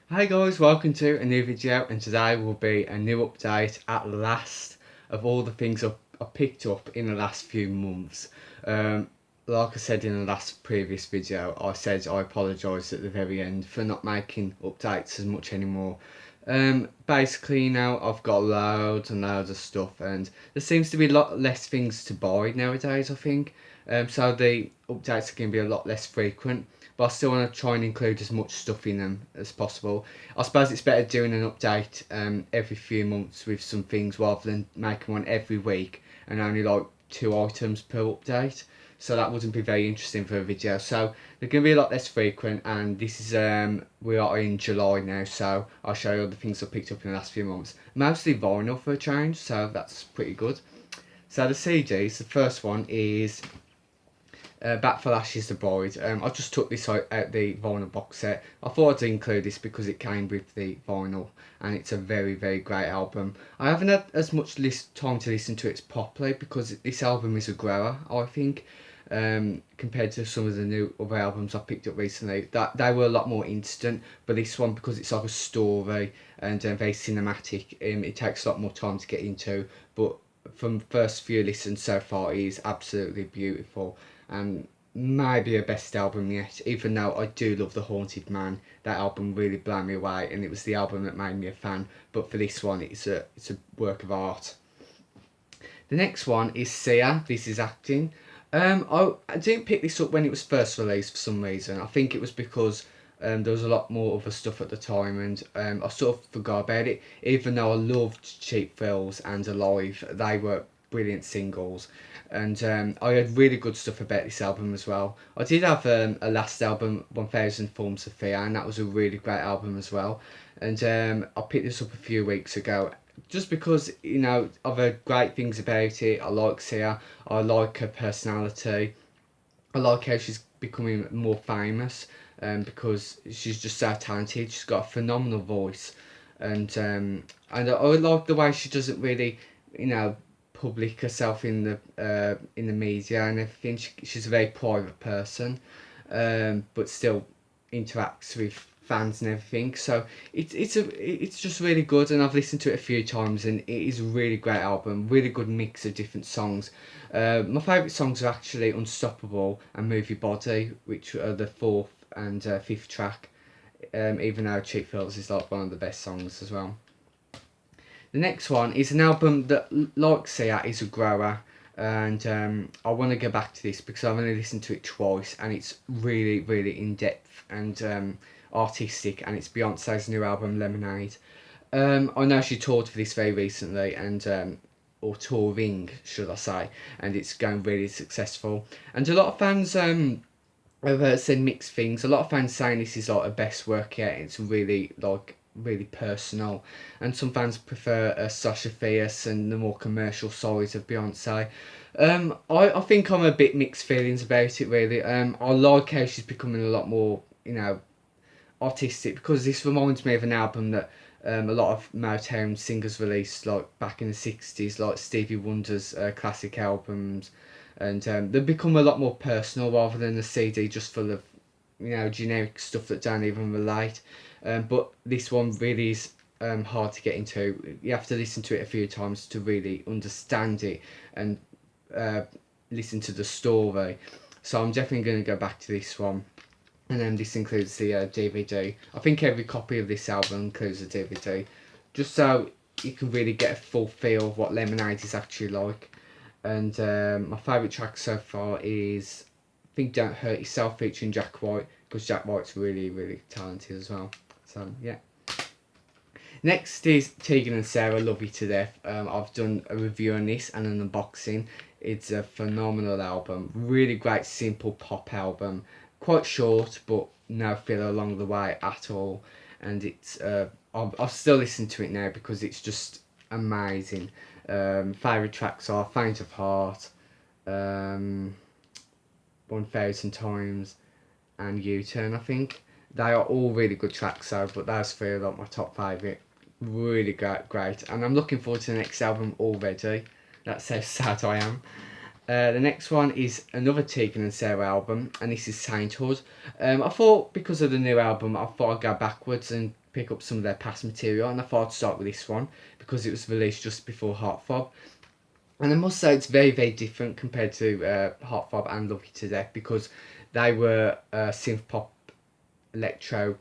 Hi guys, welcome to a new video, and today will be a new update at last of all the things I've picked up in the last few months. Um, like I said in the last previous video, I said I apologise at the very end for not making updates as much anymore. Basically now I've got loads and loads of stuff, and there seems to be a lot less things to buy nowadays, I think. So the updates are going to be a lot less frequent, but I still want to try and include as much stuff in them as possible. I suppose it's better doing an update every few months with some things rather than making one every week and only like 2 items per update. So that wouldn't be very interesting for a video. So they're going to be a lot less frequent, and this is we are in July now, so I'll show you all the things I picked up in the last few months. Mostly vinyl for a change, so that's pretty good. So the CDs, the first one is Back for Lashes the Bride. I just took this out the vinyl box set. I thought I'd include this because it came with the vinyl, and it's a very, very great album. I haven't had as much time to listen to it properly because this album is a grower, I think, compared to some of the new other albums I picked up recently. That they were a lot more instant, but this one, because it's like a story and very cinematic, it takes a lot more time to get into. But from first few listens so far, it is absolutely beautiful and maybe a best album yet. Even though I do love The Haunted Man, that album really blew me away, and it was the album that made me a fan. But for this one, it's a work of art. The next one is Sia. This is acting. I didn't pick this up when it was first released for some reason. I think it was because there was a lot more other stuff at the time, and I sort of forgot about it. Even though I loved Cheap Thrills and Alive, they were brilliant singles, and I had really good stuff about this album as well. I did have a last album, 1000 Forms of Fear, and that was a really great album as well. And I picked this up a few weeks ago just because, I've heard great things about it. I like Sia, I like her personality, I like how she's becoming more famous, because she's just so talented. She's got a phenomenal voice, and I like the way she doesn't really, you know, public herself in the media and everything. She's a very private person, but still interacts with fans and everything. So it's just really good, and I've listened to it a few times, and it is a really great album. Really good mix of different songs. My favourite songs are actually Unstoppable and Move Your Body, which are the fourth and fifth track. Even though Cheap Thrills is like one of the best songs as well. The next one is an album that, like Sia, is a grower, and I want to go back to this because I've only listened to it twice, and it's really, really in depth and artistic, and it's Beyonce's new album Lemonade. I know she toured for this very recently, and or touring, should I say, and it's going really successful. And a lot of fans I've said mixed things. A lot of fans saying this is like her best work yet. It's really really personal, and some fans prefer Sasha Fierce and the more commercial side of Beyonce. I think I'm a bit mixed feelings about it really. I like how she's becoming a lot more, artistic, because this reminds me of an album that a lot of Motown singers released like back in the 60s, like Stevie Wonder's classic albums, and they've become a lot more personal rather than a CD just full of, generic stuff that don't even relate. But this one really is hard to get into. You have to listen to it a few times to really understand it and uh, listen to the story. So I'm definitely going to go back to this one. And then this includes the DVD. I think every copy of this album includes a DVD, just so you can really get a full feel of what Lemonade is actually like. And my favourite track so far is, I think, Don't Hurt Yourself featuring Jack White, because Jack White's really, really talented as well. So, yeah. Next is Tegan and Sarah, Love You to Death. I've done a review on this and an unboxing. It's a phenomenal album. Really great, simple pop album. Quite short, but no filler along the way at all. And it's I've still listened to it now because it's just amazing. Favourite tracks are Faint of Heart, 1000 Times, and U-Turn, I think. They are all really good tracks though, but those three are like my top favourite. Really great. And I'm looking forward to the next album already. That's how sad I am. The next one is another Tegan and Sarah album, and this is Sainthood. I thought because of the new album, I thought I'd go backwards and pick up some of their past material, and I thought I'd start with this one because it was released just before Heart Throb. And I must say it's very, very different compared to Heart Throb and Love You to Death, because they were synth pop electro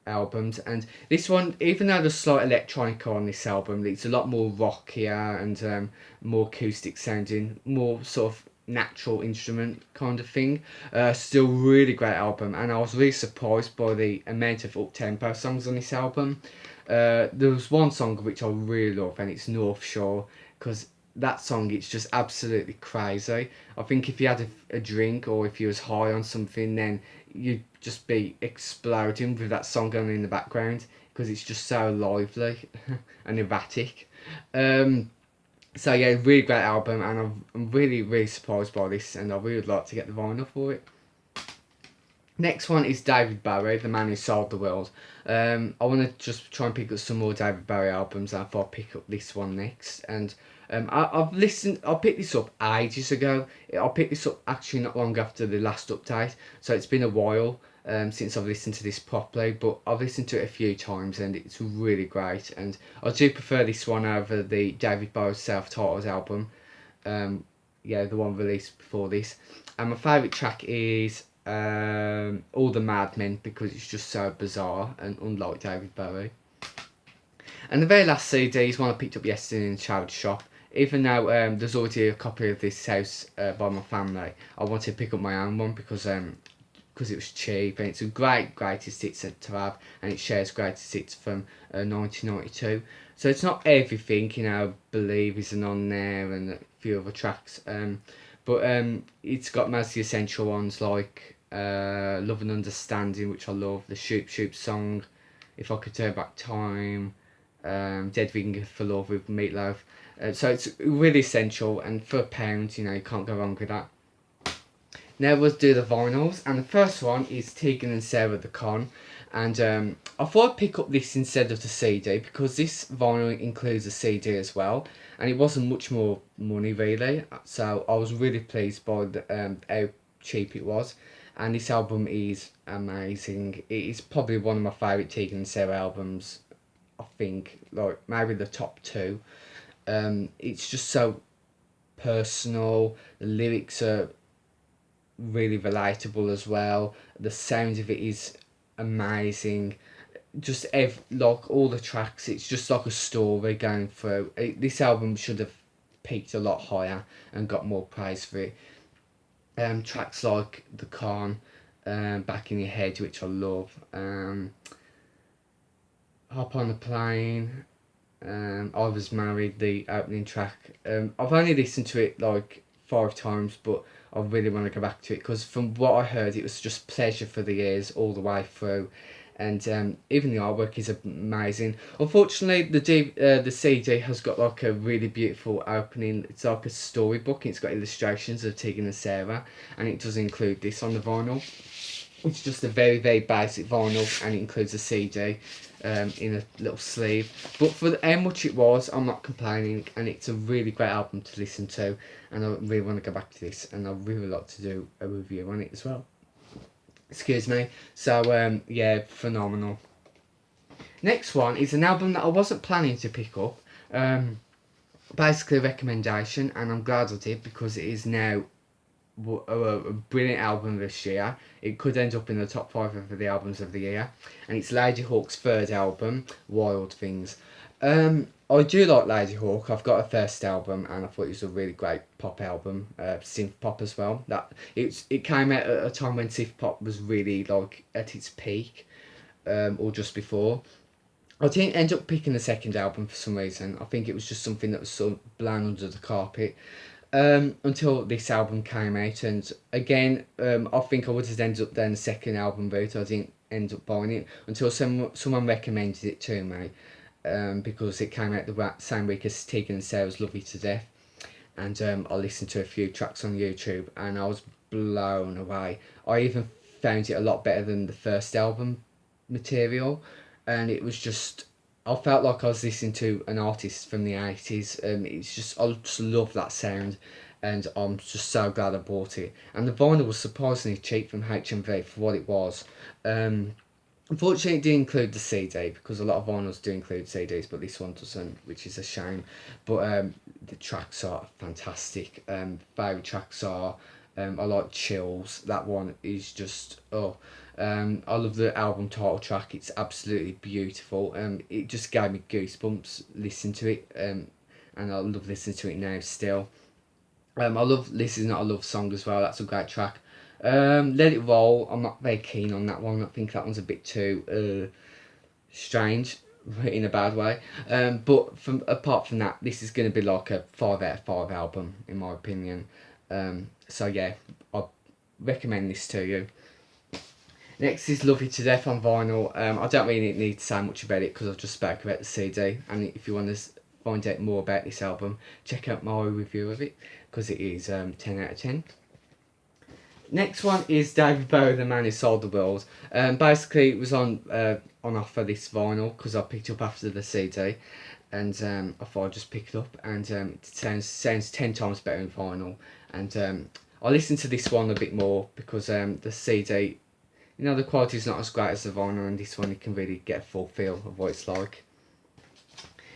albums, and this one, even though there's slight electronica on this album, it's a lot more rockier and more acoustic sounding, more sort of natural instrument kind of thing. Still really great album, and I was really surprised by the amount of up-tempo songs on this album. There was one song which I really love, and it's North Shore, because that song, it's just absolutely crazy. I think if you had a drink, or if you was high on something, then you'd just be exploding with that song going in the background, because it's just so lively and erratic. So yeah, really great album, and I'm really, really surprised by this, and I really would like to get the vinyl for it. Next one is David Bowie, the man who sold the world. I want to just try and pick up some more David Bowie albums, and I thought I'd pick up this one next. And I picked this up ages ago. I picked this up actually not long after the last update, so it's been a while since I've listened to this properly, but I've listened to it a few times, and it's really great. And I do prefer this one over the David Bowie self-titled album. Yeah, the one released before this. And my favourite track is All the Madmen, because it's just so bizarre and unlike David Bowie. And the very last CD is one I picked up yesterday in the charity shop. Even though there's already a copy of this house by my family, I wanted to pick up my own one because it was cheap, and it's a great greatest hits to have, and it shares greatest hits from 1992. So it's not everything, Believe isn't on there, and a few other tracks. But it's got most of the essential ones like Love and Understanding, which I love, the Shoop Shoop song, If I Could Turn Back Time, Dead Ring for Love with Meatloaf. So it's really essential, and for £1, you can't go wrong with that. Now we'll do the vinyls, and the first one is Tegan and Sara The Con, and I thought I'd pick up this instead of the CD because this vinyl includes a CD as well, and it wasn't much more money really, so I was really pleased by how cheap it was, and this album is amazing. It is probably one of my favourite Tegan and Sara albums, I think, like maybe the top two. It's just so personal, the lyrics are really relatable as well, the sound of it is amazing, just like all the tracks, it's just like a story going through. This album should have peaked a lot higher and got more praise for it. Tracks like The Con, Back in Your Head, which I love, Hop on the Plane, I Was Married, the opening track. I've only listened to it like 5 times, but I really want to go back to it because from what I heard, it was just pleasure for the ears all the way through, and even the artwork is amazing. Unfortunately, the CD has got like a really beautiful opening. It's like a storybook. It's got illustrations of Tegan and Sara, and it does include this on the vinyl. It's just a very, very basic vinyl, and it includes a CD in a little sleeve. But for how much it was, I'm not complaining, and it's a really great album to listen to, and I really want to go back to this, and I'd really like to do a review on it as well. Excuse me. So, yeah, phenomenal. Next one is an album that I wasn't planning to pick up. Basically a recommendation, and I'm glad I did because it is now a brilliant album this year. It could end up in the top 5 of the albums of the year, and it's Ladyhawke's third album, Wild Things. I do like Ladyhawke. I've got her first album, and I thought it was a really great pop album, synth pop as well. It came out at a time when synth pop was really like at its peak, or just before. I didn't end up picking the second album for some reason. I think it was just something that was sort of blown under the carpet. Until this album came out, and again, I think I would have ended up down the second album route. I didn't end up buying it until someone recommended it to me, because it came out the same week as Tegan and Sara's Love You to Death, and I listened to a few tracks on YouTube, and I was blown away. I even found it a lot better than the first album material, and it was just, I felt like I was listening to an artist from the 80s. It's just, I just love that sound, and I'm just so glad I bought it. And the vinyl was surprisingly cheap from HMV for what it was. Unfortunately, it didn't include the CD because a lot of vinyls do include CDs, but this one doesn't, which is a shame. But the tracks are fantastic. Favourite tracks are I like Chills. That one is just I love the album title track. It's absolutely beautiful. It just gave me goosebumps listening to it. And I love listening to it now still. I love This Is Not a Love Song as well. That's a great track. Let It Roll. I'm not very keen on that one. I think that one's a bit too strange in a bad way. But apart from that, this is going to be like a 5 out of 5 album in my opinion. So yeah, I recommend this to you. Next is Love You to Death on vinyl. I don't really need to say much about it because I've just spoke about the CD. And if you want to find out more about this album, check out my review of it because it is 10 out of 10. Next one is David Bowie, The Man Who Sold the World. Basically, it was on offer, this vinyl, because I picked it up after the CD, and I thought I'd just pick it up, and it sounds 10 times better in vinyl. And I listened to this one a bit more because the CD, the quality is not as great as the vinyl, and this one you can really get a full feel of what it's like.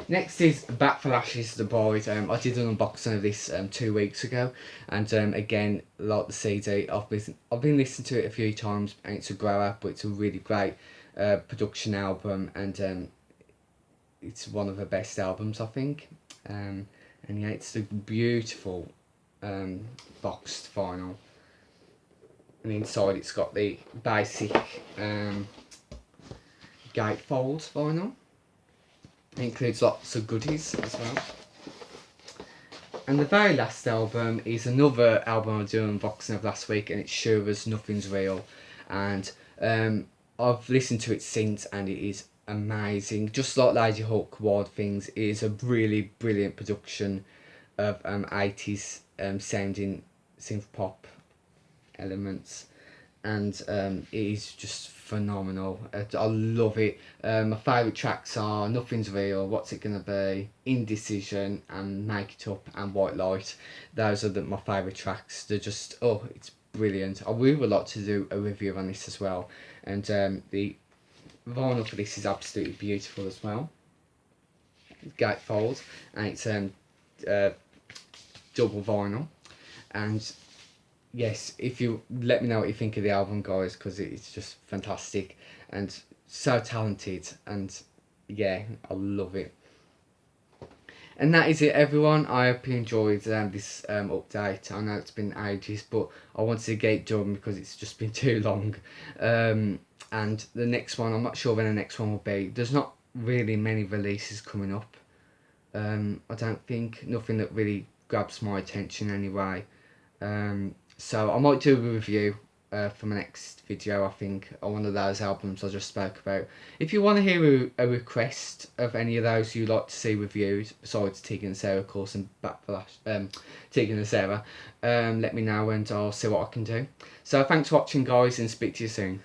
Next is Back for Ashes, The Bride. I did an unboxing of this 2 weeks ago, and again, like the CD, I've been listening to it a few times, and it's a grower, but it's a really great production album, and it's one of the best albums, I think. And yeah, it's a beautiful boxed vinyl, and inside it's got the basic gatefold vinyl. It includes lots of goodies as well. And the very last album is another album I did an unboxing of last week, and it's Shura's Nothing's Real. And I've listened to it since, and it is amazing. Just like Ladyhawke, Wild Things, it is a really brilliant production of 80s sounding synth pop elements. And it is just phenomenal. I love it. My favourite tracks are Nothing's Real, What's It Gonna Be, Indecision, and Make It Up, and White Light. Those are my favourite tracks. They're just, it's brilliant. I really would like to do a review on this as well. And the vinyl for this is absolutely beautiful as well. Gatefold, and it's double vinyl. And yes, if you let me know what you think of the album, guys, because it's just fantastic and so talented, and yeah, I love it. And that is it, everyone. I hope you enjoyed this update. I know it's been ages, but I wanted to get it done because it's just been too long. And the next one, I'm not sure when the next one will be. There's not really many releases coming up. I don't think. Nothing that really grabs my attention anyway. So I might do a review for my next video, I think, on one of those albums I just spoke about. If you want to hear a request of any of those you'd like to see reviewed, besides Tegan and Sarah, of course, and Backflash, Tegan and Sarah, let me know and I'll see what I can do. So thanks for watching, guys, and speak to you soon.